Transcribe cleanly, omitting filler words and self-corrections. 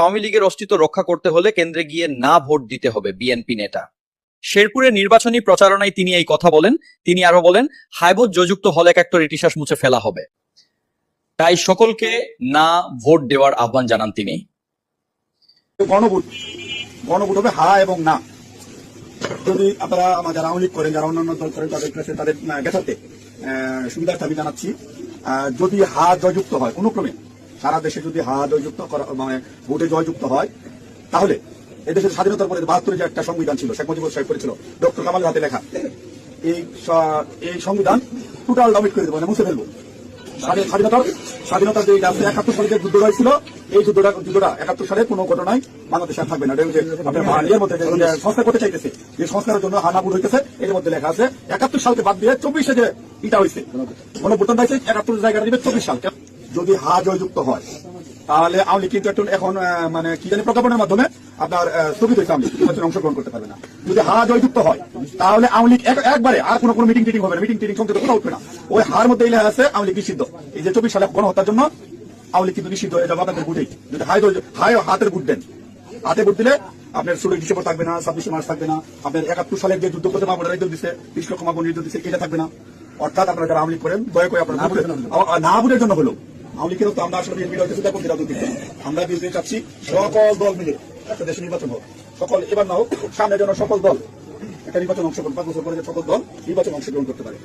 আওয়ামী লীগের অস্তিত্ব রক্ষা করতে হলে কেন্দ্রে গিয়ে না ভোট দিতে হবে বিএনপি নেতা। শেরপুরে নির্বাচনী প্রচারণায় তিনি এই কথা বলেন। তিনি আরো বলেন, হাইভোট জয়যুক্ত হলে একাত্তর ইতিহাস মুছে ফেলা হবে। তাই সকলকে না ভোট দেওয়ার আহ্বান জানান তিনি। গণভোট হবে হ্যাঁ এবং না। যদি আপনারা যারা আওয়ামী লীগ করেন, যারা অন্যান্য দল করেন, তাদের কাছে তাদের জ্ঞাতার্থে সুবিধার্থে আমি জানাচ্ছি, যদি হ্যাঁ জয়যুক্ত হয় কোনোক্রমে সারা দেশে যদি হ্যাঁ জয়যুক্ত মানে ভোটে জয়যুক্ত হয়, তাহলে এদেশের স্বাধীনতার পরে 72 যে একটা সংবিধান ছিল, শেখ মুজিবুর সাহেব করেছিল, ডক্টর কামালের হাতে লেখা, এই সংবিধান টোটাল ডমিট করে দেবো, মানে মুছে ফেলবো। স্বাধীনতার যে 71 সালে যে যুদ্ধ হয়েছিল, এই যুদ্ধটা 71 সালে কোনো ঘটনায় বাংলাদেশ আর থাকবে না। আপনার ইয়ের মধ্যে সংস্কার করতে চাইতেছে, যে সংস্কারের জন্য হানাবুর হইতেছে, এর মধ্যে লেখা আছে 71 সালকে বাদ দিয়ে 24-এ যে ইটা হয়েছে, গণভোটটা হয়েছে 71 জায়গাটা দিবে 24 সাল। যদি হা জয়যুক্ত হয় তাহলে আওয়ামী লীগ কিন্তু এখন মানে কি জানি প্রজ্ঞাপনের মাধ্যমে আপনার স্থগিত হয়েছে, আওয়ামী লীগ নির্বাচনে অংশগ্রহণ করতে পারবে না। যদি হা জয়যুক্ত হয় তাহলে আওয়ামী লীগ একবারে আর কোনো মিটিং টিটিং হবে না, মিটিং টিটিং সংসদে কোথাও উঠবে না। ওই হার মধ্যে লেখা আছে আওয়ামী লীগ নিষিদ্ধ। এই যে 24 সালে গণহত্যার জন্য আওয়ামী লীগ কিন্তু নিষিদ্ধ হয়ে যাবে আপনাদের ভোটেই। যদি হাতের ভোট দেন, হাতে ভোট দিলে আপনার 16 ডিসেম্বর থাকবে না, 26 মার্চ থাকবে না, আপনার 71 সালের যে যুদ্ধ করতে মামুনের নির্দেশ দিচ্ছে, 20 লক্ষ মামুন নির্দেশ দিচ্ছে, এটা থাকবে না। অর্থাৎ আপনারা যারা আওয়ামী লীগ করেন, দয়া করে আপনারা না ভোটের জন্য হলো আওয়ামী লীগের তো আমরা আসলে আমরা বিএনপি চাচ্ছি সকল দল মিলে একটা দেশে নির্বাচন হোক, সকল এবার না হোক, সামনে যেন সকল দল একটা নির্বাচন অংশগ্রহণ, 5 বছর পরে সকল দল নির্বাচন অংশগ্রহণ করতে পারে।